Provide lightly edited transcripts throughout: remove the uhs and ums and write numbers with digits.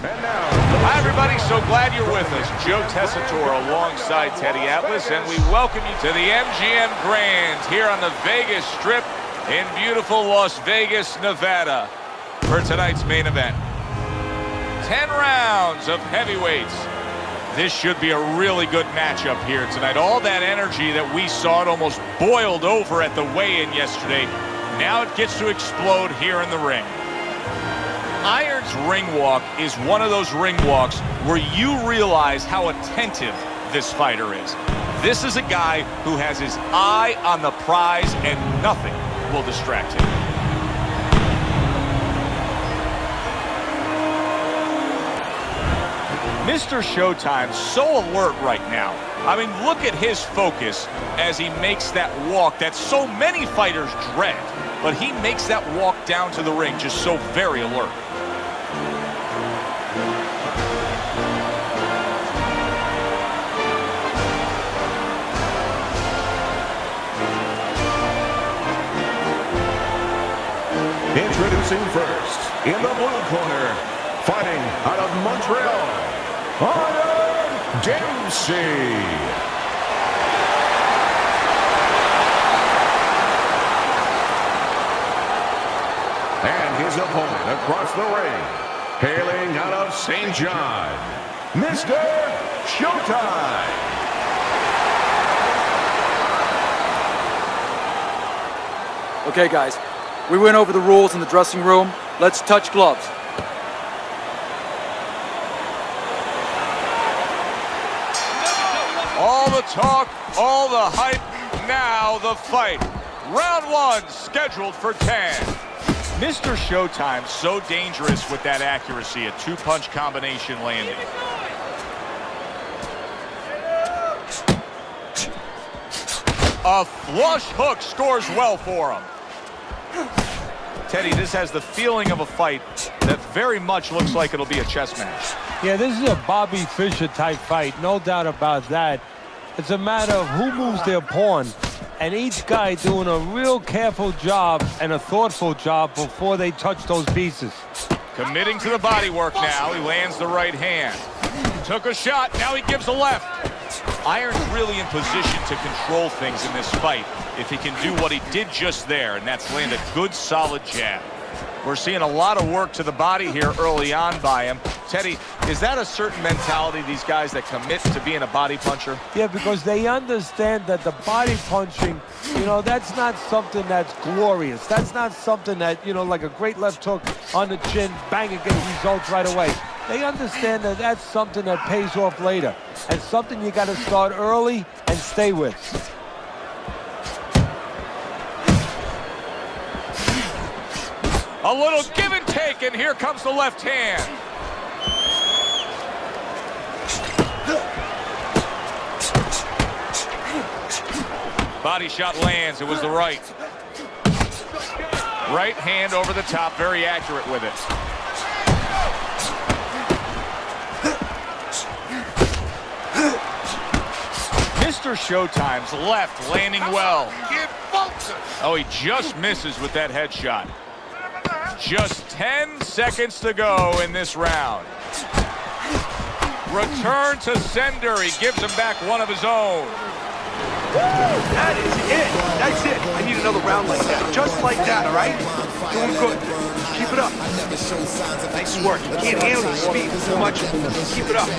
And now, hi, everybody. So glad you're with us. Joe Tessitore alongside Teddy Atlas, and we welcome you to the MGM Grand here on the Vegas Strip in beautiful Las Vegas, Nevada, for tonight's main event. 10 rounds of heavyweights. This should be a really good matchup here tonight. All that energy that we saw, it almost boiled over at the weigh-in yesterday. Now it gets to explode here in the ring. Iron's ring walk is one of those ring walks where you realize how attentive this fighter is. This is a guy who has his eye on the prize and nothing will distract him. Mr. Showtime's so alert right now. I mean, look at his focus as he makes that walk that so many fighters dread. But he makes that walk down to the ring just so very alert. introducing first, in the blue corner, fighting out of Montreal, Dempsey. And his opponent across the ring, hailing out of St. John, Mr. Showtime. Okay, guys, we went over the rules in the dressing room. Let's touch gloves. All the talk, all the hype, now the fight. Round one, scheduled for 10. Mr. Showtime, so dangerous with that accuracy, a two-punch combination landing. A flush hook scores well for him. Teddy, this has the feeling of a fight that very much looks like it'll be a chess match. Yeah, this is a Bobby Fischer type fight, no doubt about that. It's a matter of who moves their pawn, and each guy doing a real careful job and a thoughtful job before they touch those pieces. Committing to the body work now. He lands the right hand. Took a shot, now he gives a left. Iron's really in position to control things in this fight if he can do what he did just there, and that's land a good, solid jab. We're seeing a lot of work to the body here early on by him. Teddy, is that a certain mentality, these guys that commit to being a body puncher? Yeah, because they understand that the body punching, you know, that's not something that's glorious. That's not something that, you know, like a great left hook on the chin, bang, it gets results right away. They understand that that's something that pays off later, and something you got to start early and stay with. A little give and take, and here comes the left hand. Body shot lands, it was the right. Right hand over the top, very accurate with it. Mr. Showtime's left landing well. Oh, he just misses with that headshot. Just 10 seconds to go in this round. Return to sender. He gives him back one of his own. That is it. That's it. I need another round like that. Just like that, all right? Doing good. Keep it up. Nice work. You can't handle the speed too much. Keep it up.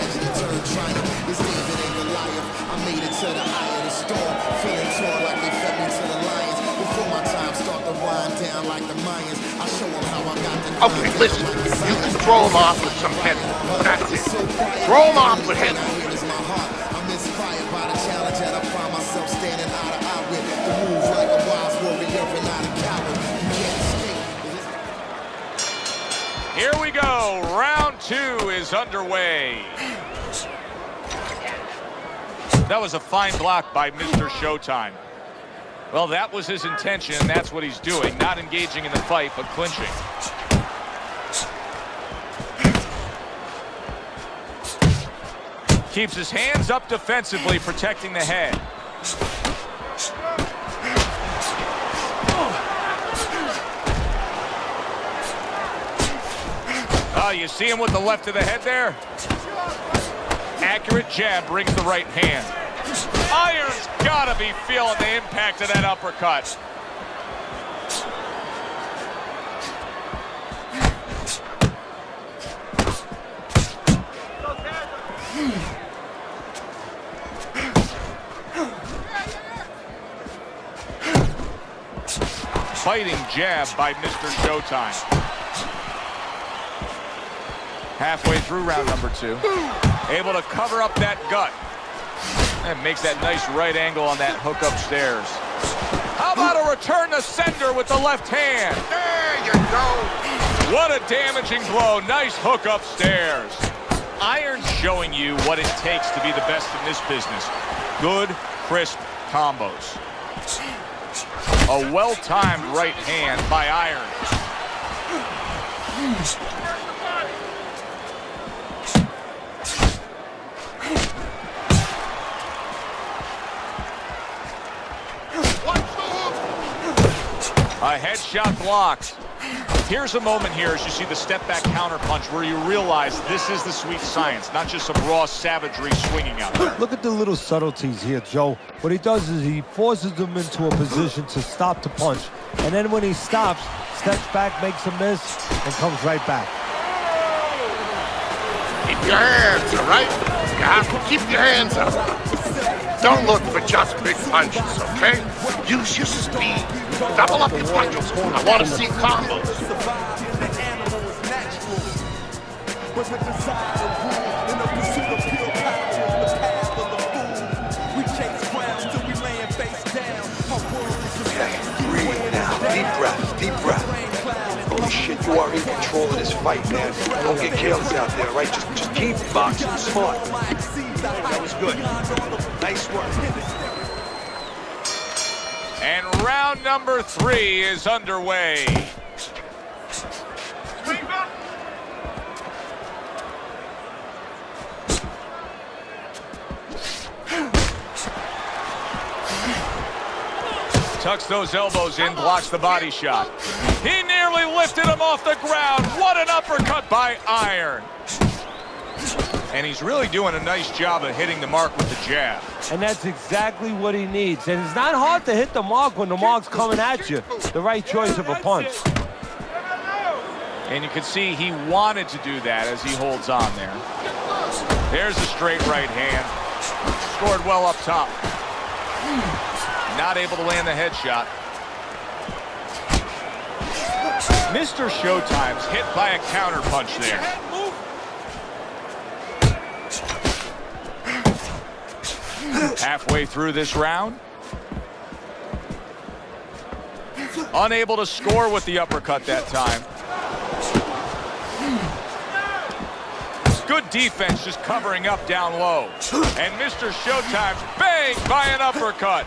Okay, listen. You can throw him off with some head. That's it. Throw him off with head. Here we go. Round two is underway. That was a fine block by Mr. Showtime. Well, that was his intention, and that's what he's doing. Not engaging in the fight, but clinching. Keeps his hands up defensively, protecting the head. Oh, you see him with the left of the head there? Accurate jab brings the right hand. Iron's gotta be feeling the impact of that uppercut. Fighting jab by Mr. Showtime. Halfway through round number 2. Able to cover up that gut. And makes that nice right angle on that hook upstairs. How about a return to sender with the left hand? There you go. What a damaging blow. Nice hook upstairs. Iron's showing you what it takes to be the best in this business. Good, crisp combos. A well-timed right hand by Iron. A headshot blocked. Here's a moment here as you see the step-back counter-punch where you realize this is the sweet science, not just some raw savagery swinging out there. Look at the little subtleties here, Joe. What he does is he forces them into a position to stop the punch. And then when he stops, steps back, makes a miss, and comes right back. Keep your hands, all right? You have to keep your hands up. Don't look for just big punches, okay? Use your speed. Double up your punches. I want to see combos. Okay, breathe now. Deep breath, deep breath. Holy shit, you are in control of this fight, man. Don't get careless out there, all right? Just keep boxing smart. That was good. Nice work. And round number 3 is underway. Tucks those elbows in, blocks the body shot. He nearly lifted him off the ground. What an uppercut by Iron. And he's really doing a nice job of hitting the mark with the jab. And that's exactly what he needs. And it's not hard to hit the mark when the mark's coming at you. The right choice of a punch. And you can see he wanted to do that as he holds on there. There's a straight right hand. Scored well up top. Not able to land the headshot. Mr. Showtime's hit by a counter punch there. Halfway through this round. Unable to score with the uppercut that time. Good defense just covering up down low. And Mr. Showtime's banged by an uppercut.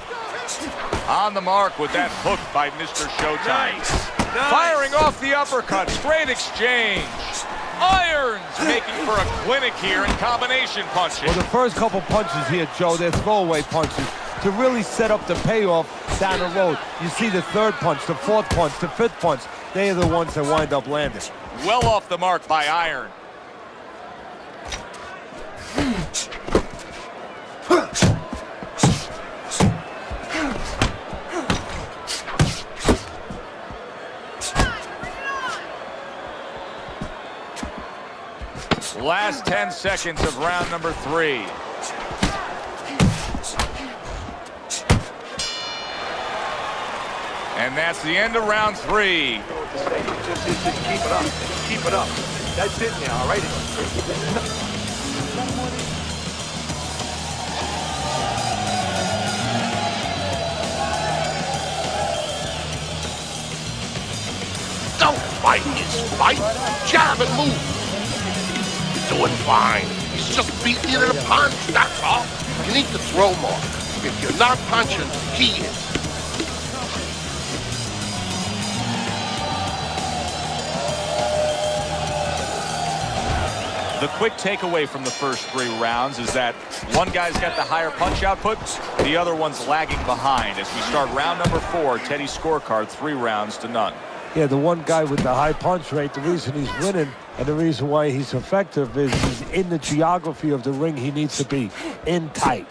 On the mark with that hook by Mr. Showtime. Nice. Firing off the uppercuts. Great exchange. Iron's making for a clinic here in combination punching. Well, the first couple punches here, Joe, they're throwaway punches to really set up the payoff down the road. You see the third punch, the fourth punch, the fifth punch. They are the ones that wind up landing. Well off the mark by Iron. Last 10 seconds of round number 3. And that's the end of round 3. Just keep it up. Keep it up. That's it now, all right? Don't fight his fight. Jab and move. Doing fine. He's just beating you to the punch, that's all. You need to throw more. If you're not punching, he is. The quick takeaway from the first 3 rounds is that one guy's got the higher punch output, the other one's lagging behind. As we start round number 4, Teddy's scorecard 3 rounds to none. Yeah, the one guy with the high punch rate, the reason he's winning and the reason why he's effective is he's in the geography of the ring he needs to be, in tight.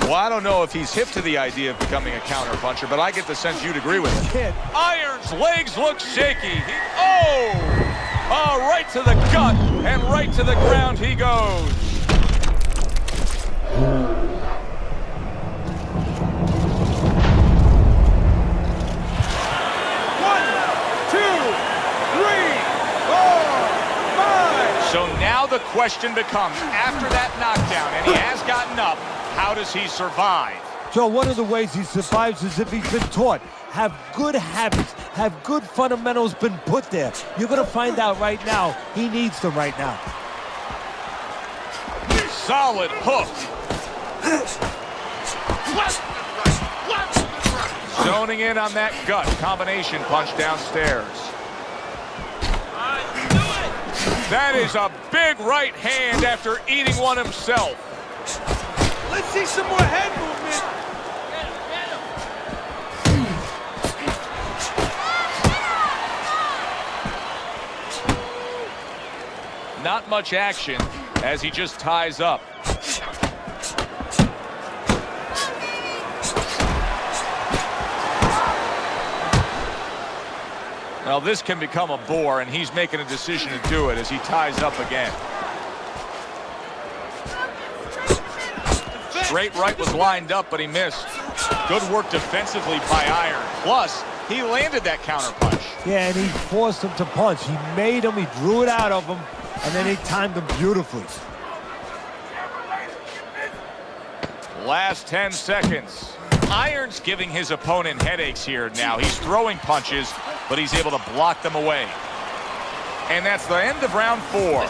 Well, I don't know if he's hip to the idea of becoming a counterpuncher, but I get the sense you'd agree with it. Iron's legs look shaky. Right to the gut and right to the ground he goes. 1, 2, 3, 4, 5. So now the question becomes, after that knockdown, and he has gotten up, how does he survive? Joe, one of the ways he survives is if he's been taught. Have good habits, have good fundamentals been put there. You're going to find out right now he needs them right now. Solid hook. Zoning in on that gut combination punch downstairs. That is a big right hand after eating one himself. Let's see some more head movement. Not much action as he just ties up. Now this can become a bore, and he's making a decision to do it as he ties up again. Straight right was lined up, but he missed. Good work defensively by Iron. Plus, he landed that counterpunch. Yeah, and he forced him to punch. He made him, he drew it out of him, and then he timed him beautifully. Last 10 seconds. Iron's giving his opponent headaches here now. He's throwing punches, but he's able to block them away. And that's the end of round 4.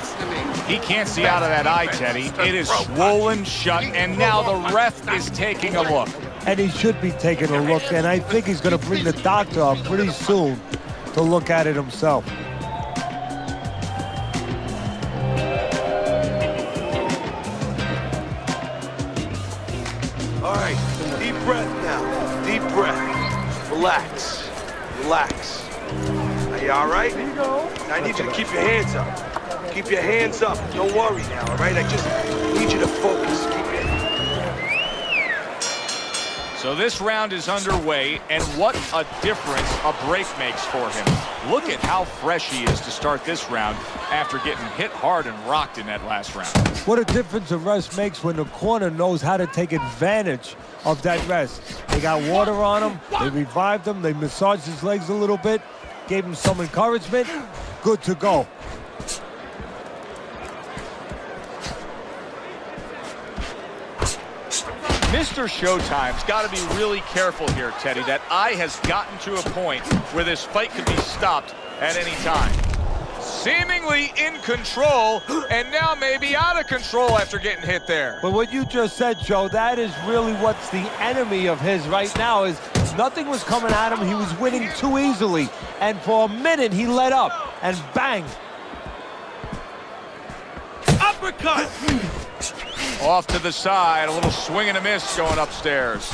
He can't see out of that eye, Teddy. It is swollen shut, and now the ref is taking a look. And he should be taking a look, and I think he's going to bring the doctor up pretty soon to look at it himself. All right, deep breath now. Deep breath. Relax. Relax. Are you all right? Here you go. I need you to keep your hands up. Keep your hands up. Don't worry now, all right? I just need you to focus. Keep it. So this round is underway, and what a difference a break makes for him. Look at how fresh he is to start this round after getting hit hard and rocked in that last round. What a difference a rest makes when the corner knows how to take advantage of that rest. They got water on him, they revived him, they massaged his legs a little bit, gave him some encouragement, good to go. Mr. Showtime's got to be really careful here, Teddy. That eye has gotten to a point where this fight could be stopped at any time. Seemingly in control, and now maybe out of control after getting hit there. But what you just said, Joe, that is really what's the enemy of his right now is nothing was coming at him. He was winning too easily. And for a minute, he let up, and bang. Uppercut! Off to the side, a little swing and a miss going upstairs.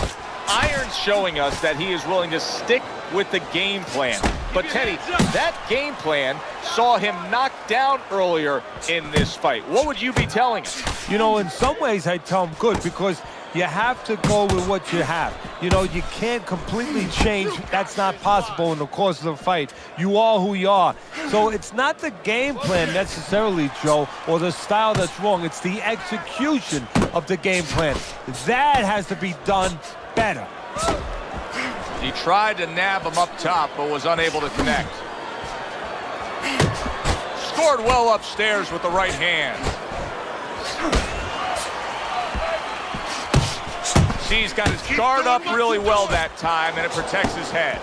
Iron's showing us that he is willing to stick with the game plan. But Teddy, that game plan saw him knocked down earlier in this fight. What would you be telling him? You know, in some ways, I tell him good because you have to go with what you have. You know, you can't completely change. That's not possible in the course of the fight. You are who you are. So it's not the game plan necessarily, Joe, or the style that's wrong. It's the execution of the game plan. That has to be done better. He tried to nab him up top, but was unable to connect. Scored well upstairs with the right hand. He's got his guard up really well that time, and it protects his head.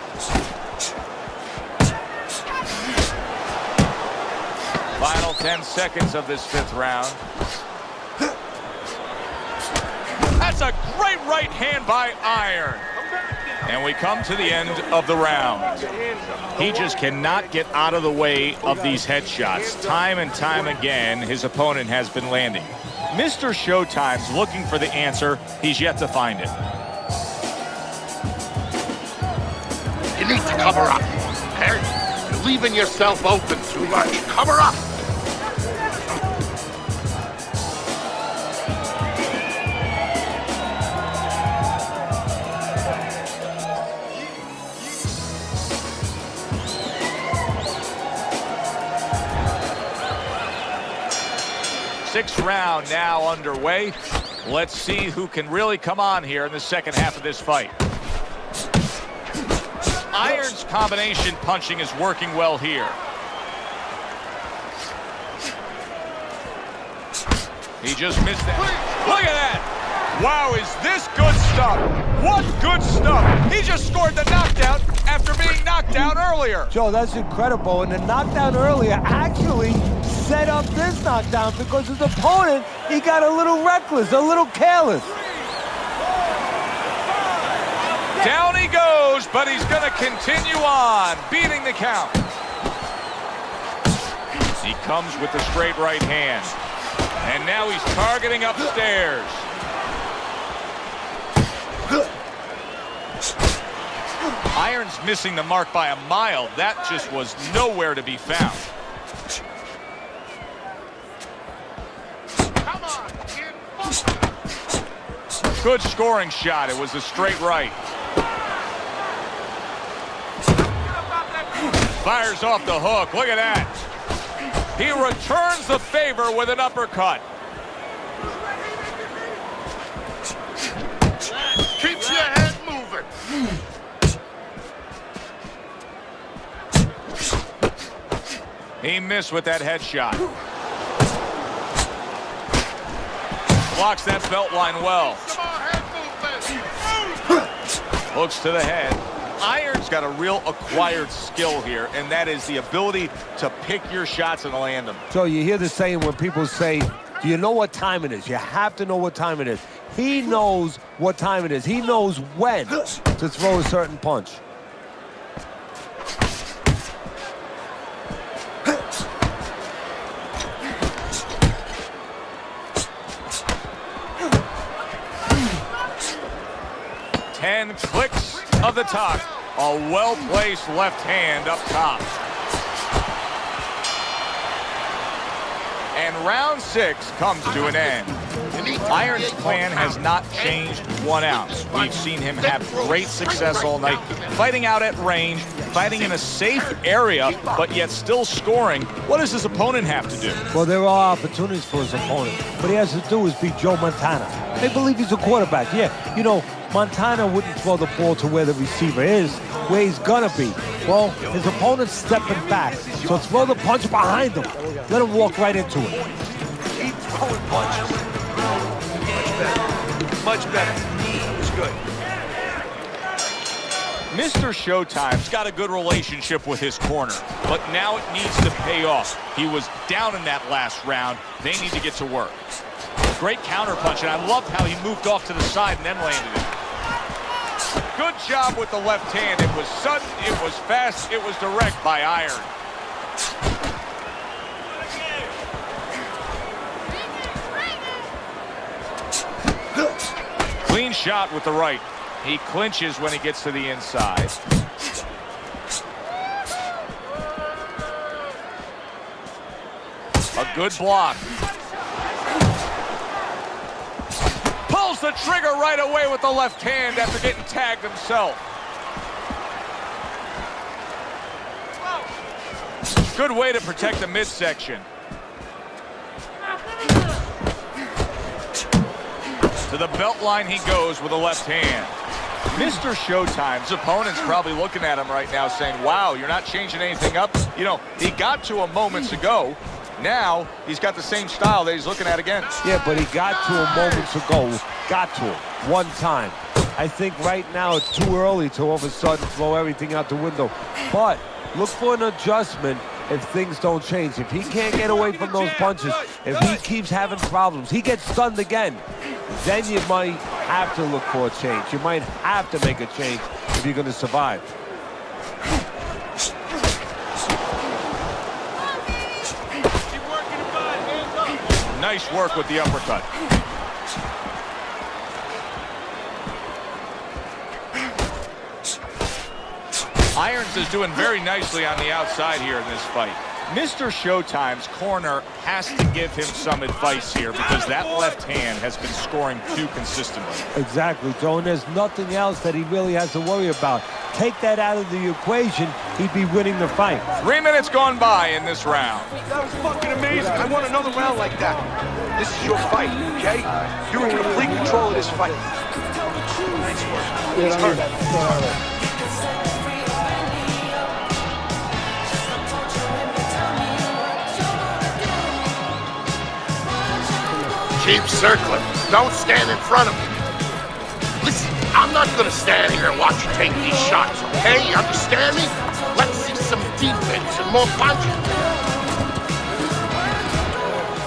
Final 10 seconds of this 5th round. That's a great right hand by Iron. And we come to the end of the round. He just cannot get out of the way of these headshots. Time and time again, his opponent has been landing. Mr. Showtime's looking for the answer. He's yet to find it. cover up. Okay? You're leaving yourself open too much. Cover up. Sixth round now underway. Let's see who can really come on here in the second half of this fight. Iron's combination punching is working well here. He just missed that. Look at that! Wow, is this good stuff? What good stuff! He just scored the knockdown after being knocked down earlier. Joe, that's incredible. And the knockdown earlier actually set up this knockdown because his opponent, he got a little reckless, a little careless. Down he goes, but he's going to continue on, beating the count. He comes with the straight right hand. And now he's targeting upstairs. Iron's missing the mark by a mile. That just was nowhere to be found. Come on, kid. Good scoring shot. It was a straight right. Fires off the hook. Look at that. He returns the favor with an uppercut. Keeps your head moving. He missed with that headshot. Blocks that belt line well. Some more head movement. Hooks to the head. Iron's got a real acquired skill here, and that is the ability to pick your shots and land them. So you hear the saying when people say, do you know what time it is? You have to know what time it is. He knows what time it is. He knows when to throw a certain punch. Ten clicks of the top. A well-placed left hand up top. And round 6 comes to an end. Iron's plan has not changed 1 ounce. We've seen him have great success all night, fighting out at range, fighting in a safe area, but yet still scoring. What does his opponent have to do? Well, there are opportunities for his opponent. What he has to do is beat Joe Montana. They believe he's a quarterback. Yeah, you know, Montana wouldn't throw the ball to where the receiver is, where he's gonna be. Well, his opponent's stepping back, so throw the punch behind him. Let him walk right into it. Keep throwing punches. Much better. It was good. Mr. Showtime's got a good relationship with his corner, but now it needs to pay off. He was down in that last round. They need to get to work. Great counter punch, and I loved how he moved off to the side and then landed it. Good job with the left hand. It was sudden, it was fast, it was direct by Iron. Clean shot with the right. He clinches when he gets to the inside. A good block. Pulls the trigger right away with the left hand after getting tagged himself. Good way to protect the midsection. To the belt line he goes with the left hand. Mr. Showtime's opponent's probably looking at him right now saying, wow, you're not changing anything up. You know, he got to him moments ago. Now he's got the same style that he's looking at again. Yeah, but he got to him moments ago. Got to him one time. I think right now it's too early to all of a sudden throw everything out the window. But look for an adjustment if things don't change. If he can't get away from those punches, if he keeps having problems, he gets stunned again, then you might have to look for a change. You might have to make a change if you're going to survive. Nice work with the uppercut. Irons is doing very nicely on the outside here in this fight. Mr. Showtime's corner has to give him some advice here because that left hand has been scoring too consistently. Exactly, Joe, and there's nothing else that he really has to worry about. Take that out of the equation, he'd be winning the fight. 3 minutes gone by in this round. That was fucking amazing. I want another round like that. This is your fight, okay? You're in complete control of this fight. Nice work. He's hurt. Keep circling. Don't stand in front of me. Listen, I'm not gonna stand here and watch you take these shots, okay? You understand me? Let's see some defense and more punching.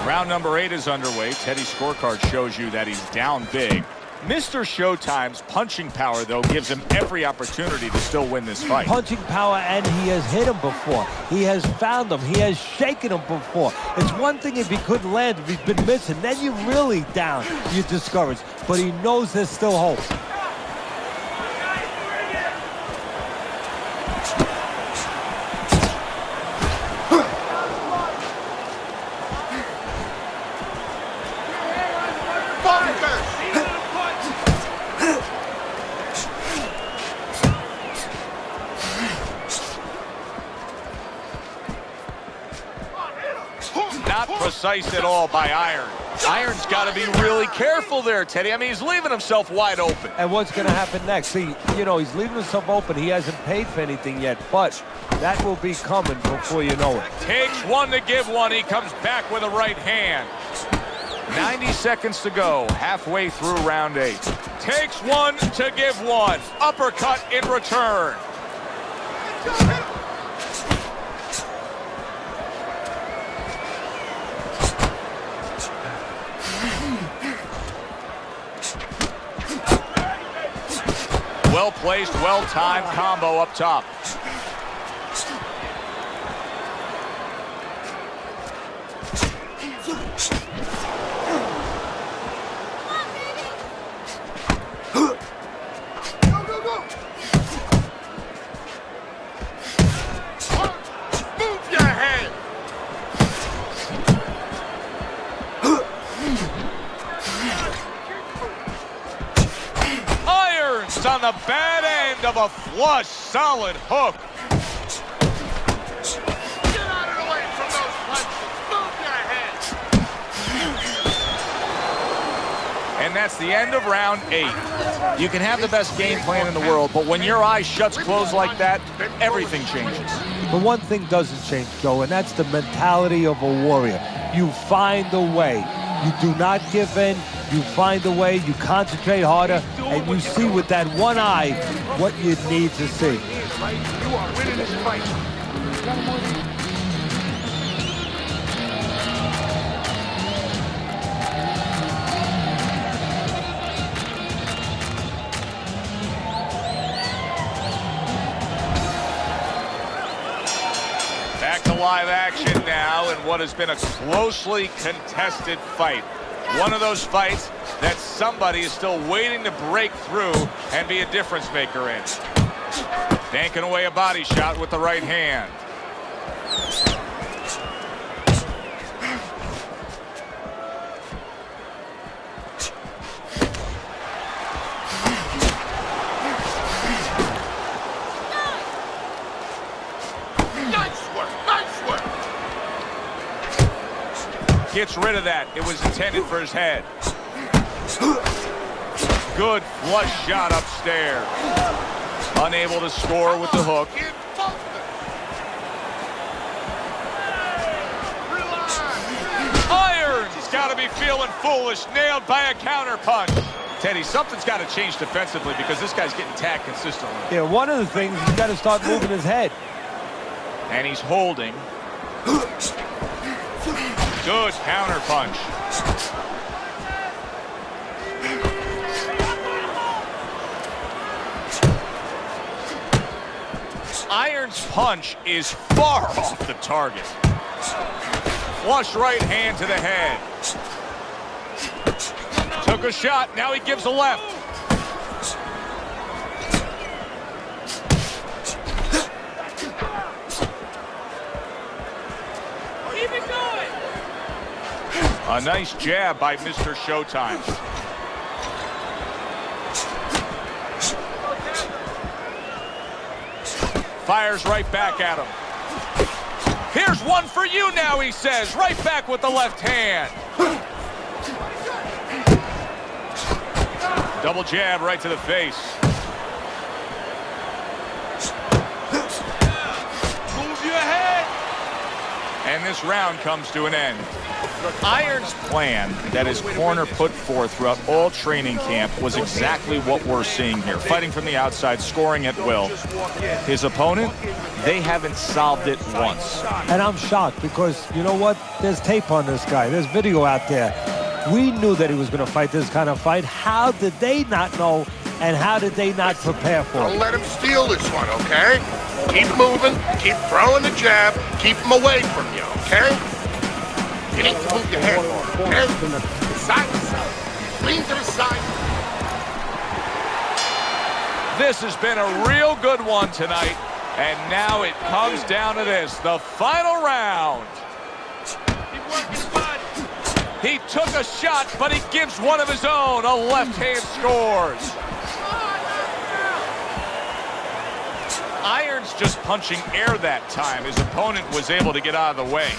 Round number 8 is underway. Teddy's scorecard shows you that he's down big. Mr. Showtime's punching power, though, gives him every opportunity to still win this fight. Punching power, and he has hit him before. He has found him. He has shaken him before. It's one thing if he couldn't land, if he's been missing, then you're really down. You're discouraged. But he knows there's still hope. Not precise at all by Iron. Iron's got to be really careful there, Teddy. I mean, he's leaving himself wide open. And what's going to happen next? See, you know, he's leaving himself open. He hasn't paid for anything yet, but that will be coming before you know it. Takes one to give one. He comes back with a right hand. 90 seconds to go, halfway through round 8. Takes one to give one. Uppercut in return. Well-placed, well-timed combo up top. Move your head. Irons on the bad end of a flush, solid hook. Get out of the way from those punches. Move your head. And that's the end of round 8. You can have the best game plan in the world, but when your eye shuts closed like that, everything changes. But one thing doesn't change, Joe, and that's the mentality of a warrior. You find a way. You do not give in. You find a way. You concentrate harder, and you see with that one eye what you need to see. You are winning this fight. Back to live action now in what has been a closely contested fight. One of those fights that somebody is still waiting to break through and be a difference maker in. Banking away a body shot with the right hand. Gets rid of that. It was intended for his head. Good flush shot upstairs. Unable to score with the hook. Irons got to be feeling foolish. Nailed by a counter punch. Teddy, something's got to change defensively because this guy's getting tagged consistently. Yeah, one of the things, he's got to start moving his head. And he's holding. Good counter punch. Iron's punch is far off the target. Flush right hand to the head. Took a shot, now he gives a left. A nice jab by Mr. Showtime. Fires right back at him. Here's one for you now, he says. Right back with the left hand. Double jab right to the face. Move your head. And this round comes to an end. Iron's plan that his corner put forth throughout all training camp was exactly what we're seeing here. Fighting from the outside, scoring at will. His opponent, they haven't solved it once. And I'm shocked because, you know what? There's tape on this guy. There's video out there. We knew that he was going to fight this kind of fight. How did they not know, and how did they not prepare for Don't it? let him steal this one, okay? Keep moving, keep throwing the jab, keep him away from you, okay? You need to move your head more, okay? Side to side. Lean to the side. This has been a real good one tonight. And now it comes down to this, the final round. Keep working, bud. He took a shot, but he gives one of his own. A left hand scores. Iron's just punching air that time. His opponent was able to get out of the way.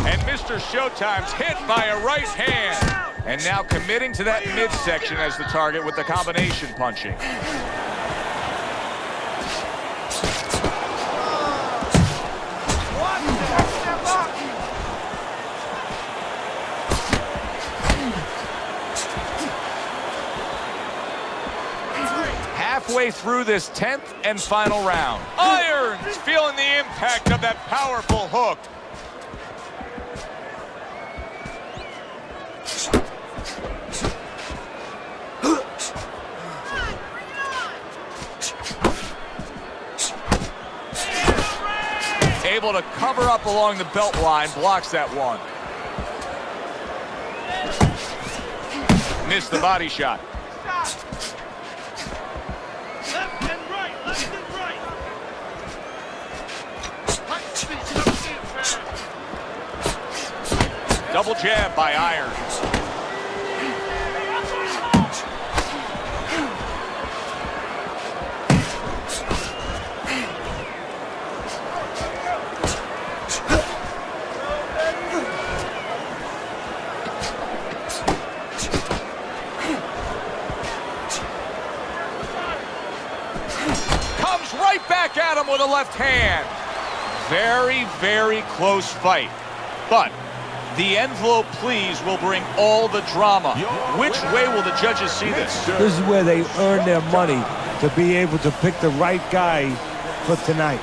And Mr. Showtime's hit by a right hand. And now committing to that midsection as the target with the combination punching. Halfway through this 10th and final round. Irons feeling the impact of that powerful hook. Able to cover up along the belt line, blocks that one. Missed the body shot. Left and right, left and right. Double jab by Irons. Right back at him with a left hand. Very, very close fight. But the envelope, please, will bring all the drama. Which way will the judges see this? This is where they earn their money to be able to pick the right guy for tonight.